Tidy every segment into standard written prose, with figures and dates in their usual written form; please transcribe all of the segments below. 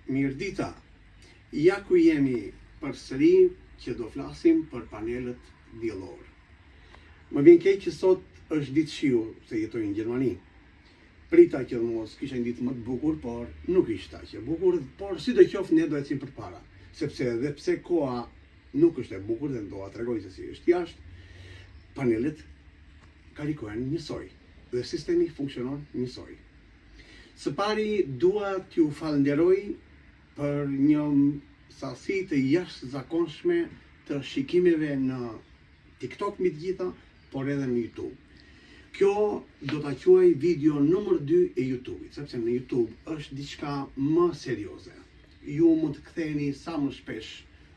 Mirdita, ja ku jemi përsëri që do flasim për panelet diellore. Më vjen keq që sot është ditë shiu se jetoj në Gjermani. Prita që mos kisha një ditë më të bukur, por nuk ishte aq e bukur, por sidoqoftë ne do ecim përpara, sepse edhe pse koha nuk është e bukur dhe do ta tregoj se si është jashtë, panelet karikohen njësoj dhe sistemi funksionon njësoj. Së pari dua t'ju falenderoj për një sasi të jashtëzakonshme të shikimeve në TikTok mbi të gjitha, por edhe në YouTube. Kjo do ta quaj video numër 2 e YouTube-it, sepse në YouTube është diçka më serioze. Ju mund të ktheheni sa më shpesh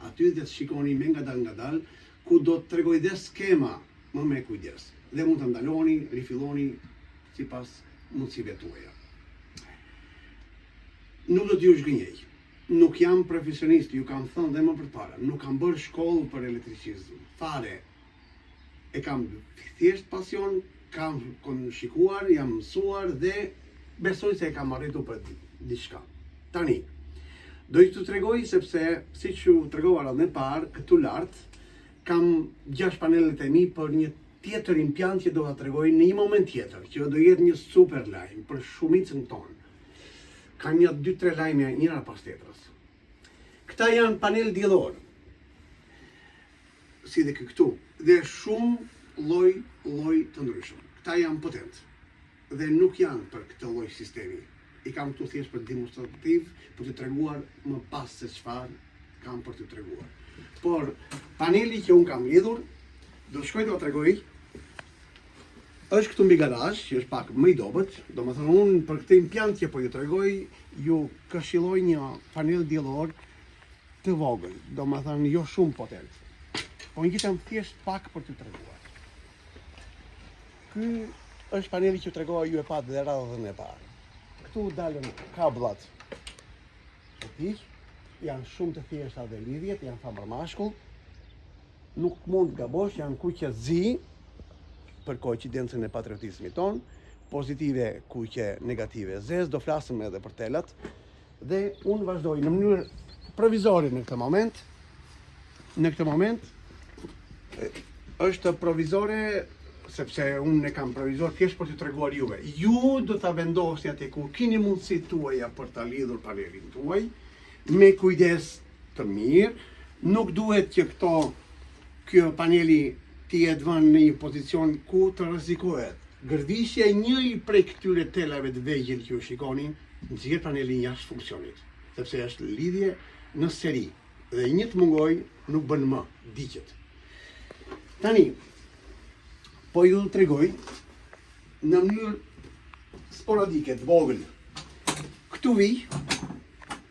aty dhe të shikoni me ngadal, ku do të tregoj dhe skema më me kujdes. Dhe mund të ndaloni, rifilloni sipas mundësive tuaja. Nuk do t'ju zhgënjej. Nuk jam profesionist, ju kam thënë dhe më përpara. Nuk kam bërë shkollë për elektricizëm. Fare. E kam thjesht pasion, kam shikuar, jam mësuar dhe besoj se e kam arritur për diçka. Tani, do t'ju tregoj sepse, siç ju tregova radhën e parë, këtu lart kam 6 panelet e mi për një tjetër impiant që do ta tregoj në një moment tjetër, që do jetë një super lajm për shumicën tonë. Ka një 2-3 lajme njëra pas tjetrës. Këta janë panel diellor, si dhe këtu, dhe shumë lloj të ndryshëm. Këta janë potent dhe nuk janë për këtë lloj sistemi. I kam këtu thjesht për demonstrativ, për të treguar më pas se çfarë kam për të treguar. Por paneli që un kam lidhur, do shkoj t'u tregoj, është këtu mbi garazh, që është pak më i dobët. Domethënë unë për këtë impiant që po ju tregoj, ju këshilloj një panel diellor të vogël, domethënë jo shumë potent. Po ngjitëm thjesht pak për t'ju treguar. Ky është paneli që tregova ju e pat dhe radhën e parë. Këtu dalën kabullat. Janë shumë të thjeshta dhe lidhjet, janë famër mashkull. Nuk mund të gabosh, janë kuqe zi, për koincidencën e patriotizmit ton, pozitive kuqe, negative zez, do flasim edhe për telat, dhe unë vazhdoj në mënyrë provizore në këtë moment. Në këtë moment është provizore sepse unë e kam provizor thjesht për t'ju treguar juve. Ju do ta vendosni atë ku keni mundësitë tuaja për ta lidhur panelin tuaj me kujdes të mirë. Nuk duhet që kjo paneli ti e të vënë në një pozicion ku të rrezikohet. Gërdisja e njëri prej këtyre telave të vegjël që ju shikoni, nxjerr panelin jashtë funksionit, sepse është lidhje në seri dhe një të mungoj nuk bën më, diqet. Tani, po ju tregoj në mënyrë sporadike, të vogël. Këtu vi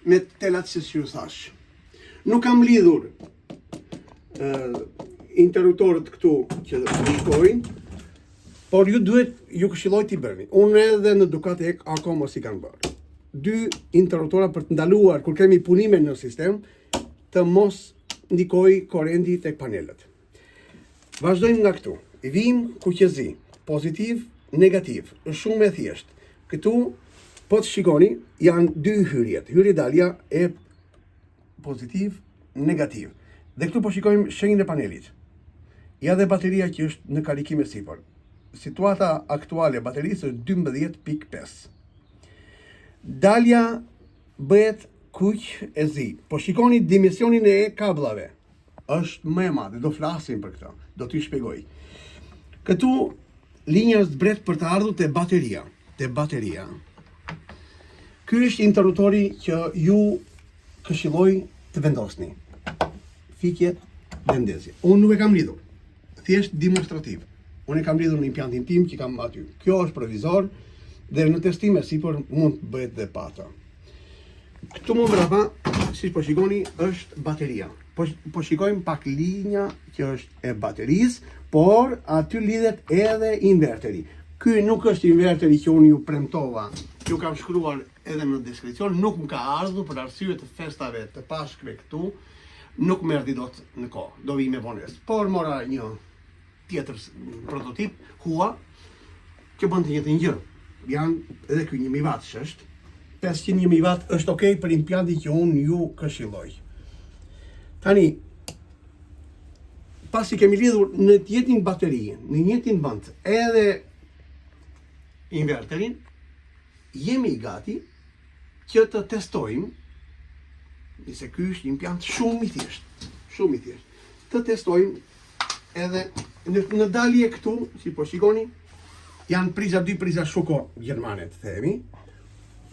me telat që ju thash. Nuk kam lidhur interruptorët këtu që shkojnë, por ju këshilloj t'i bërni. Unë edhe në Ducati akoma si kanë bërë. 2 interruptora për të ndaluar kur kemi punime në sistem të mos ndikoj korrenti tek panelet. Vazhdojmë nga këtu. Vim kuqezi, pozitiv, negativ. Është shumë e thjeshtë. Këtu po të shikoni janë 2 hyrjet. Hyrje dalja e pozitiv, negativ. Dhe këtu po shikojmë shenjën e panelit. Ja dhe bateria që është në karikim e sipër. Situata aktuale e baterisë është 12.5. Dalja bëhet kuq e zi. Po shikoni dimensionin e kabllave. Është më e madhe, do flasim për këtë. Do t'ju shpjegoj. Këtu linja është drejt për të ardhur te bateria. Ky është interruptori që ju këshilloj të vendosni. Fikje dhe ndezje. Unë nuk e kam lidhur. Thjesht demonstrativ. Unë e kam lidhur në impiantin tim që kam aty. Kjo është provizor dhe në testime sipër mund të bëhet dhe pata. Këtu më mbrapa, siç po shikoni, është bateria. Po shikojmë pak linja që është e baterisë, por aty lidhet edhe inverteri. Ky nuk është inverteri që unë ju premtova. Ju kam shkruar edhe në deskripcion, nuk më ka ardhur për arsye të festave të Pashkëve këtu. Nuk më erdhi dot në kohë, do vi me vonesë. Por mora një tjetër prototip, hua, që bën të njëjtën gjë. Janë edhe ky 1000 watt është, 500.000 watt është okay për implantin që unë ju këshilloj. Tani, pasi kemi lidhur në të njëjtin bateri, në të njëjtin vend, edhe inverterin, jemi gati që të testojmë, nëse ky është një implant shumë i thjeshtë, të testojmë edhe në dalje këtu, si po shikoni, janë dy priza shuko gjermane të themi,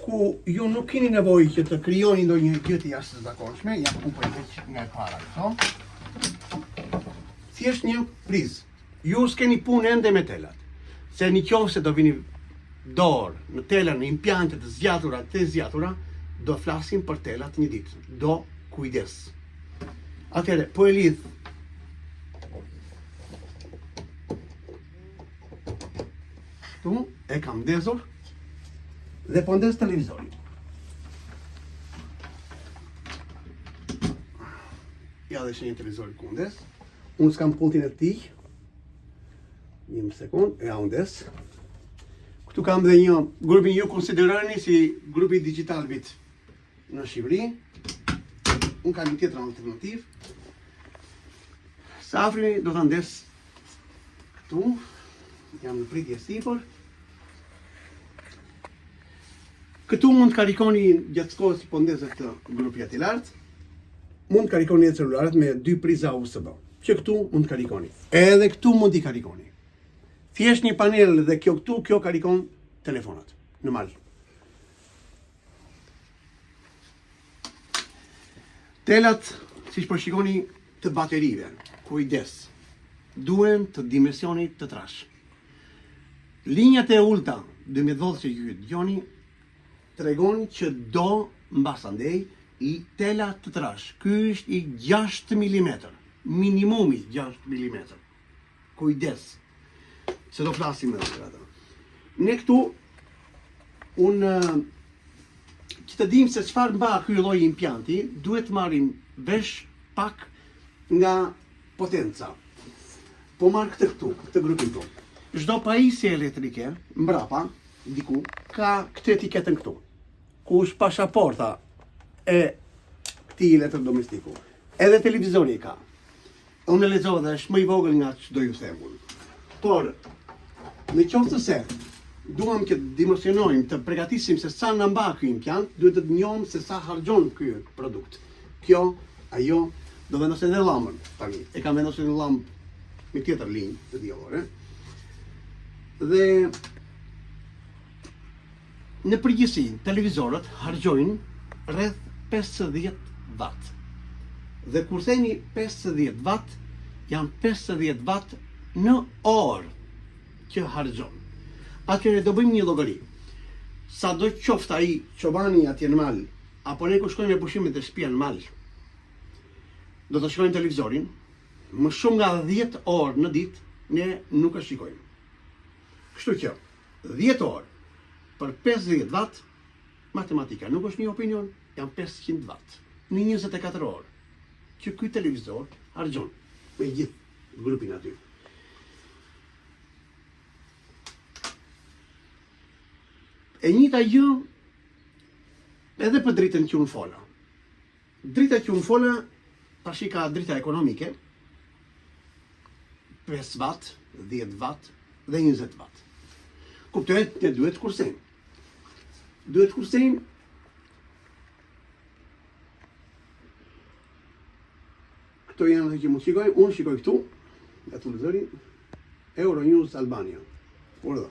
ku ju nuk keni nevojë që të krijoni ndonjë gjë të jashtëzakonshme, ja ku po e heq nga e para këto. Thjesht një prizë. Ju s'keni punë ende me telat. Se nëse do vini dorë në tela, në implante të zgjatura, do flasim për telat një ditë. Do kujdes. Atëherë, po e lidh. Tu e kam ndezur dhe po ndes televizorin. Ja dhe shenjë televizorin ku ndes. Unë s'kam pultin e tij. Një sekund, ja ndes. Këtu kam dhe një grupin ju konsideroni si grupi digital bit në Shqipëri. Unë kam një tjetër alternativ. Safri do ta ndes këtu. Jam në pritje sipër. Këtu mund të karikoni gjatë kohës që po ndezet këtë grupi aty lart. Mund të karikoni edhe celularet me 2 priza USB. Që këtu mund të karikoni. Edhe këtu mund t'i karikoni. Thjesht një panel dhe kjo karikon telefonat në mal. Telat, siç po shikoni, të baterive, kujdes, duhen të dimensionit të trash. Linjat e ulta 12 volt që ju dëgjoni tregon që do mbasandej i tela të trash. Ky është i 6 mm, minimumi 6 mm. Kujdes, se do flasim edhe për atë. Ne këtu, që të dim se çfarë mba ky lloj implanti, duhet të marrim vesh pak nga potenca. Po marr këtë grupin këtu. Çdo pajisje elektrike, mbrapa, diku, ka këtë etiketën këtu, ku është pasaporta e këtij elektrodomestiku. Edhe televizori ka. Unë e lexova dhe është më i vogël nga ç'do ju them unë. Por, në qoftë se duam që të dimensionojmë, të përgatisim se sa na mba ky implant, duhet të njohim se sa harxhon ky produkt. Ajo do vendosen edhe llambën tani. E kam vendosur në llambë me tjetër linjë të diellore. Dhe në përgjithësi, televizorët harxojnë rreth 50 watt. Dhe kur themi 50 watt, janë 50 watt në orë që harxon. Atëherë do bëjmë një llogari. Sa do qoftë ai çobani atje në mal, apo ne ku shkojmë me pushimet e shtëpia në mal, do të shikojmë televizorin, më shumë nga 10 orë në ditë, ne nuk e shikojmë. Kështu që, 10 orë për 50 watt, matematika nuk është një opinion, janë 500 watt. Në 24 orë, që ky televizor harxhon me gjithë grupin aty. E njëjta gjë edhe për dritën që unë fola. Drita që unë fola, tashi ka drita ekonomike, 5 watt, 10 watt dhe 20 watt. Kuptohet, ne duhet kursejmë. Duhet kursejmë këto janë dhe që mund shikoj, unë shikoj këtu, nga televizori, Euronews Albania. Por dhe.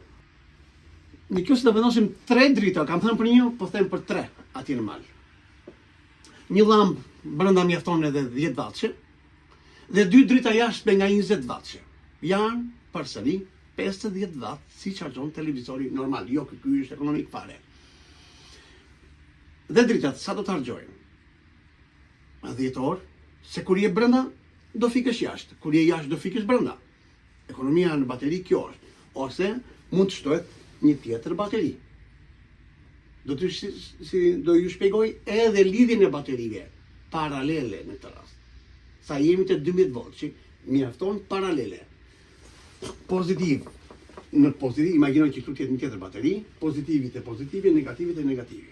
Në kjo se të vendosim 3 drita, kam thënë për një, po them për 3 atje në mal. Një llambë brenda mjafton edhe 10 wattshë, dhe 2 drita jashtë me nga 20 wattshë. Janë përsëri 50 watt si chargjon televizori normal, jo ky është ekonomik fare. Dhe dritat, sa do të harxojnë? 10 orë, se kur je brenda, do fikesh jashtë. Kur je jashtë, do fikesh brenda. Ekonomia në bateri kjo është. Ose mund të shtohet një tjetër bateri. Do ju shpjegoj edhe lidhjen e baterive paralele në këtë rast. Sa jemi të 12 volt, që mjafton paralele. Pozitiv në pozitiv, imagjinoj që këtu tjetë një tjetër bateri, pozitivit e pozitivi, negativit e negativi.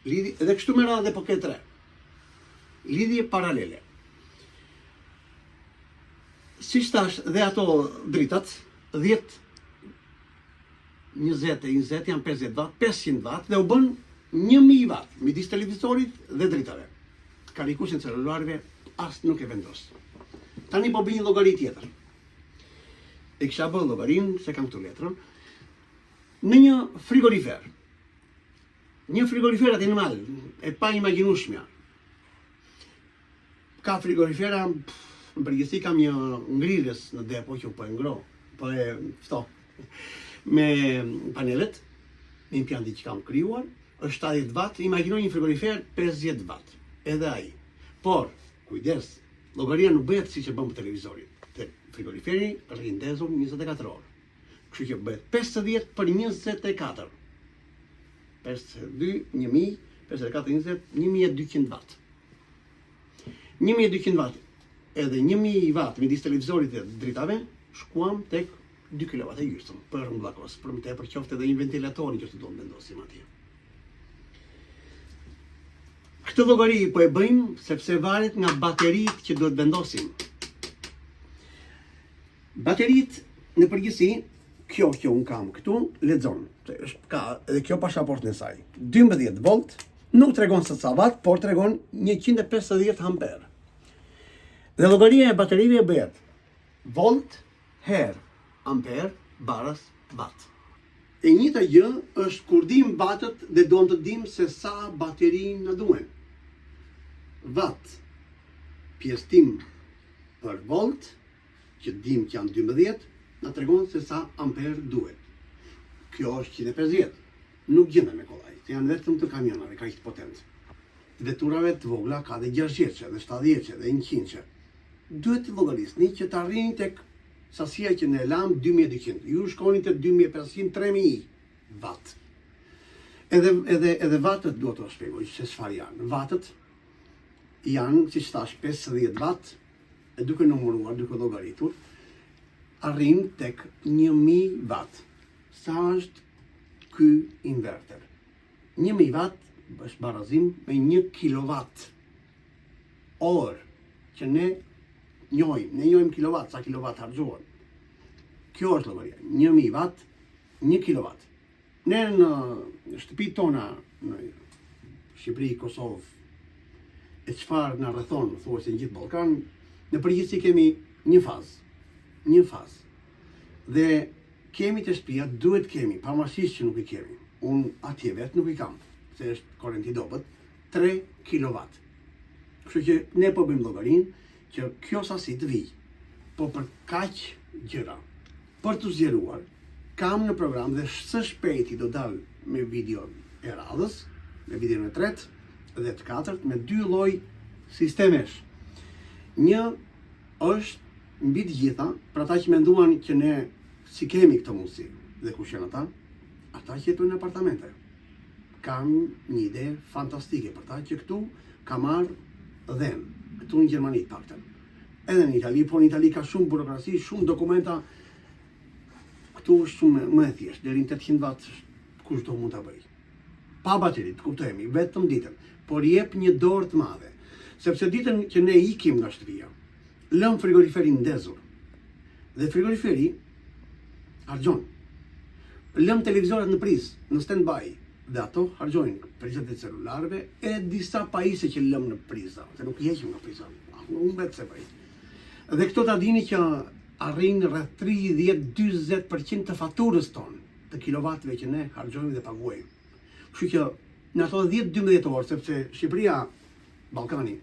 Lidhje, edhe kështu me radhë po ke 3. Lidhje paralele. Si thash dhe ato dritat, 10, 20 janë 50 watt, 500 watt dhe u bën 1000 watt midis televizorit dhe dritave. Karikusin celularëve as nuk e vendos. Tani po bëj një llogari tjetër. E kisha bërë llogarinë, se kam këtu letrën, në një frigorifer. Një frigorifer atë normal, e pa imagjinueshmja. Ka frigorifera, në përgjithësi kam një ngrirës në depo që po e ngro, po e fto. Me panelet, me impjantin që kam krijuar, është 70 watt, imagjinoj një frigorifer 50 watt. Edhe ai. Por, kujdes, llogaria nuk bëhet siç e bën për televizorin. Te frigoriferi rrindezur 24 orë. Kështu që bëhet 50 për 24. 52, 1000, 54, 20, 1200 watt. 1200 watt edhe 1000 watt midis televizorit dhe dritave, shkuam tek 2 kW e gjysmë për mbullakos, për më tepër qoftë edhe një ventilator që do të vendosim atje. Këtë llogari po e bëjmë sepse varet nga bateritë që duhet vendosim. Bateritë në përgjithësi, kjo që un kam këtu lexon, ka edhe kjo pasaportën e saj. 12 volt, nuk tregon se sa watt, por tregon 150 amper. Dhe llogaria e baterive bëhet volt her amper baras watt. E njëjta gjë është kur dim vatët dhe duam të dim se sa bateri na duhen. Watt pjesëtim për volt, që dim që janë 12, na tregon se sa amper duhet. Kjo është 150. Nuk gjenden me kollaj, janë vetëm të kamionave kaq të potentë. Veturave të vogla ka dhe 60, dhe 70, dhe 100. Duhet të llogarisni që të arrini tek sasia që ne lam 2200. Ju shkoni te 2500, 3000 watt. Edhe wattët duhet të shpjegoj se çfarë janë. Wattët janë, siç thash, 50 watt, e duke numëruar, duke llogaritur, arrin tek 1000 watt. Sa është ky inverter? 1000 watt është barazim me 1 kilowatt orë që ne njohim kilowatt, sa kilowatt harxhohet. Kjo është llogaria. 1000 watt, 1 kilowatt. Ne në shtëpitë tona në Shqipëri, Kosovë, e çfarë na rrethon, thuajse në gjithë Ballkan, në përgjithësi kemi një fazë. Dhe kemi të shtëpia, duhet kemi, pavarësisht që nuk i kemi. Unë atje vetë nuk i kam, se është korrent i dobët, 3 kilowatt. Kështu që ne po bëjmë llogarinë që kjo sasi të vijë. Po për kaq gjëra, për të zgjeruar, kam në program dhe së shpejti do dal me video e radhës, me videon e 3 dhe të 4 me 2 lloj sistemesh. Një është mbi të gjitha, për ata që menduan që ne si kemi këtë mundësi, dhe kush janë ata që jetojnë në apartamente. Kam një ide fantastike për ta që këtu ka marrë dhem, këtu në Gjermani paktën. Edhe në Itali, por në Itali ka shumë burokraci, shumë dokumenta. Këtu është shumë më e thjeshtë, deri në 800 watt kushdo mund ta bëj. Pa bateri, të kuptojmë, vetëm ditën, por jep një dorë të madhe, sepse ditën që ne ikim nga shtëpia, lëm frigoriferin ndezur. Dhe frigoriferi harxhon. Lëm televizorat në prizë, në stand-by, dhe ato harxhojnë prizat e celularëve e disa pajisje që lëm në priza, se nuk i heqim nga priza. Unë vetë se bëj. Dhe këto ta dini që arrin rreth 30-40% të faturës tonë, të kilovatëve që ne harxhojmë dhe paguajmë. Kështu që në ato 10-12 orë, sepse Shqipëria, Ballkani,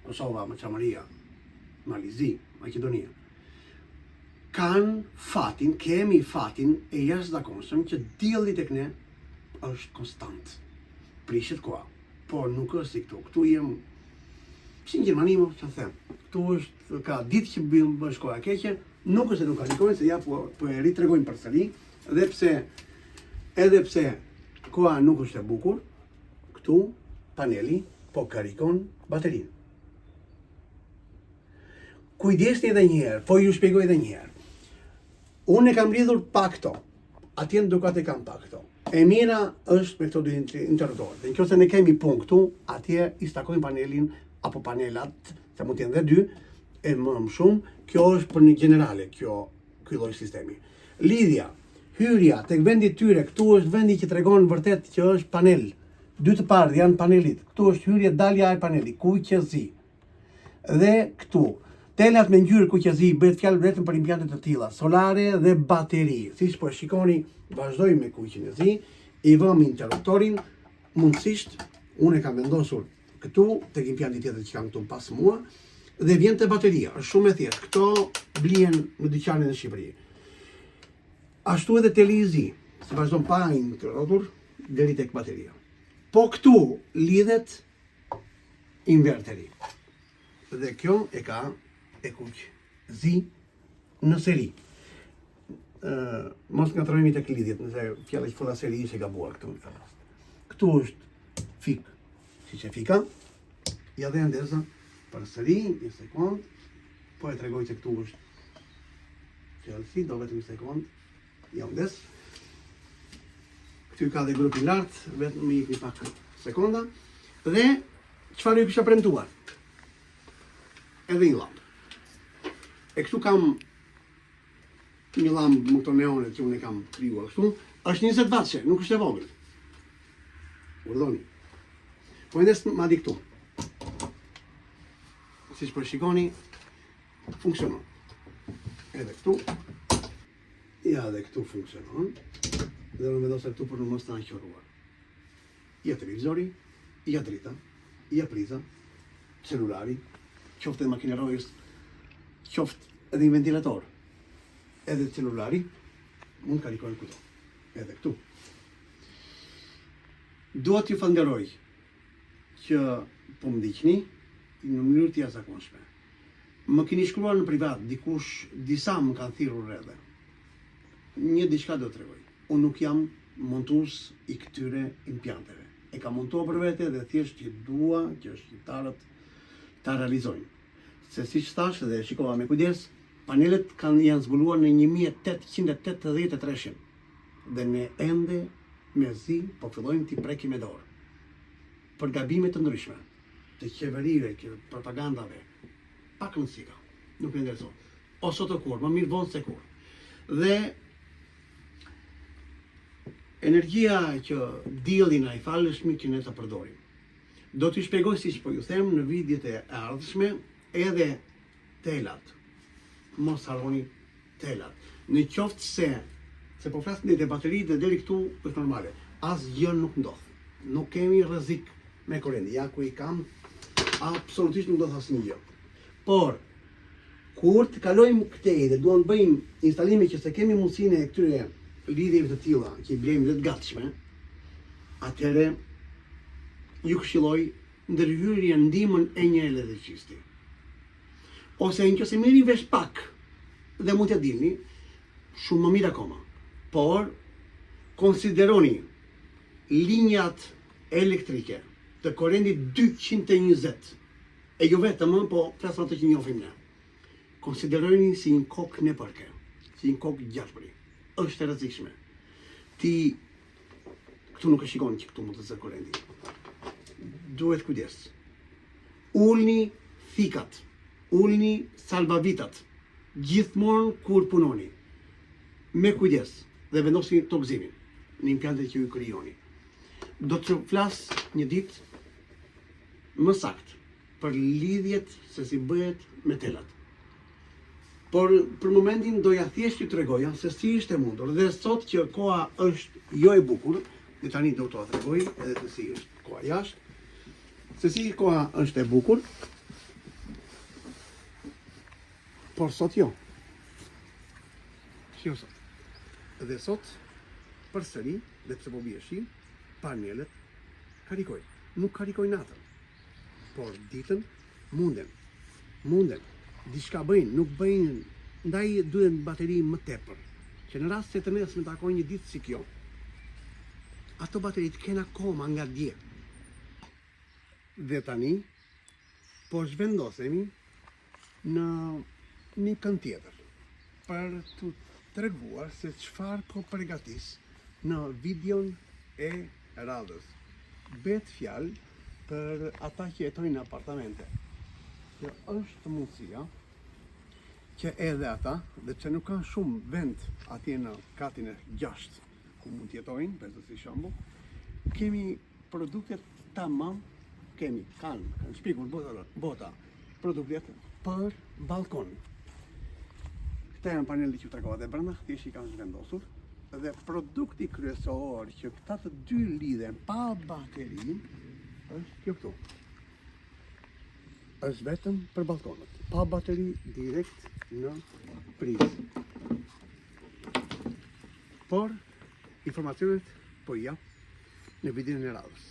Kosova, Maçamaria, Malizi, Maqedonia, kemi fatin e jashtëzakonshëm që dielli tek ne është konstant. Prishet koha, por nuk është si këtu. Këtu jem si në Gjermani, që të them. Këtu është ka ditë që bësh koha e keqe, nuk është se nuk karikojnë, se ja po e ritregojnë përsëri, edhe pse koha nuk është e bukur, këtu paneli po karikon baterinë. Kujdesni edhe një herë, po ju shpjegoj edhe një herë. Unë e kam lidhur pa këto, atje në dukat e kam pa këto. E mira është me këto dy interruptorët. Nëse ne kemi punë këtu, atje i stakojmë panelin apo panelat, se mund të jenë dhe dy, e më shumë, kjo është për një generale, ky lloj sistemi. Lidhja, hyrja tek vendi i tyre, këtu është vendi që tregon vërtet që është panel. Dy të parë janë panelit. Këtu është hyrja, dalja e panelit, kuqezi. Dhe këtu, telat me ngjyrë kuqezi bëhet fjalë vetëm për impiante të tilla, solare dhe bateri. Siç po shikoni, vazhdojmë me kuqen e zi, i vëmë interruptorin, mundësisht unë e kam vendosur këtu tek impianti tjetër që kam këtu pas mua dhe vjen te bateria. Është shumë e thjeshtë. Këto blihen në dyqanin e Shqipërisë. Ashtu edhe teli i zi, se vazhdon pa interruptor deri tek bateria. Po këtu lidhet inverteri. Dhe kjo e ka e kuq zi në seri. Mos ngatrohemi tek lidhjet, nëse fjala që thola seri ishte gabuar këtu në rast. Këtu është fik, siç e fika. Ja dhe ndesa përsëri një sekond, po e tregoj se këtu është fjalësi, do vetëm një sekond. Ja ndes. Këtu ka dhe grupi lart, vetëm më jepni pak sekonda. Dhe çfarë ju kisha premtuar? Edhe një llampë. E këtu kam një llampë më këto neonet që unë e kam krijuar kështu. Është 20 wattshë, nuk është e vogël. Urdhoni. Po ndes madje këtu. Siç po shikoni, funksionon. Edhe këtu. Ja, dhe këtu funksionon. Dhe unë vendosa këtu për në mos të aqëruar. Ja televizori, ja drita, ja priza, celulari, qoftë edhe makina rojës, qoftë edhe një ventilator, edhe celulari, mund karikojnë këtu, edhe këtu. Dua t'ju falenderoj që po më ndiqni në mënyrë të jashtëzakonshme. Më keni shkruar në privat, disa më kanë thirrur edhe. Një diçka do t'tregoj. Unë nuk jam montues i këtyre impianteve. E kam montuar për vete dhe thjesht që dua që shqiptarët ta realizojnë. Se siç thash dhe shikova me kujdes, panelet janë zbuluar në 1883 dhe ne ende me zi po fillojmë t'i prekim me dorë. Për gabime të ndryshme, të qeverive, propagandave, pak rëndësika, nuk e intereson. O sot o kur, më mirë vonë se kur. Dhe energjia që dielli na i falëshmi që ne ta përdorim. Do t'ju shpjegoj siç po ju them në videot e ardhshme edhe telat. Mos harroni telat. Në qoftë se po flasim te bateritë deri këtu është normale. Asgjë nuk ndodh. Nuk kemi rrezik me korrent. Ja ku i kam, absolutisht nuk ndodh asnjë gjë. Por kur të kalojmë këtej dhe duam të bëjmë instalime që se kemi mundësinë e këtyre lidhjeve të tilla që i blejmë dhe të gatshme, atëherë ju këshilloj ndërhyrje ndihmën e një elektricisti. Ose nëse merrni vesh pak dhe mund t'ja dilni, shumë më mirë akoma. Por konsideroni linjat elektrike të korrentit 220, e jo vetëm, po flas ato që njohim ne. Konsideroni si një kokë nepërke, si një kokë gjaspëri. Është e rrezikshme. Këtu nuk e shikon që këtu mund të zë korrenti. Duhet kujdes. Ulni fikat, ulni salvavitat, gjithmonë kur punoni. Me kujdes dhe vendosni tokëzimin në impiantet që ju krijoni. Do të flas një ditë më saktë për lidhjet se si bëhet me telat. Por për momentin doja thjesht t'ju tregoja se si ishte mundur dhe sot që koha është jo e bukur, dhe tani do t'u tregoj edhe se si është koha jashtë, se si koha është e bukur, por sot jo. Jo sot. Dhe sot përsëri, dhe pse po bie shi, panelet karikojnë. Nuk karikojnë natën, por ditën munden. Diçka bëjnë, nuk bëjnë, ndaj duhet bateri më tepër, që në rast se të nesër më takojnë një ditë si kjo, ato baterit kena akoma nga dje. Dhe tani, po zhvendosemi në një kënd tjetër, për të treguar se çfarë po përgatis në videon e radhës. Bet fjalë për ata që jetojnë në apartamente. Kjo është mundësia që edhe ata, dhe që nuk kanë shumë vend atje në katin e 6 ku mund të jetojnë, për si shembull, kemi produktet tamam, kanë shpikur bota produktet për balkon. Këta janë panelit që u tregova dhe brenda, thjesht i kanë zhvendosur, dhe produkti kryesor që këta të dy lidhen pa bateri është kjo këtu. Është vetëm për balkonët, pa bateri, direkt në prizë. Por informacionet po ja në videon e radhës.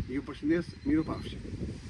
Ju përshëndes, mirupafshim.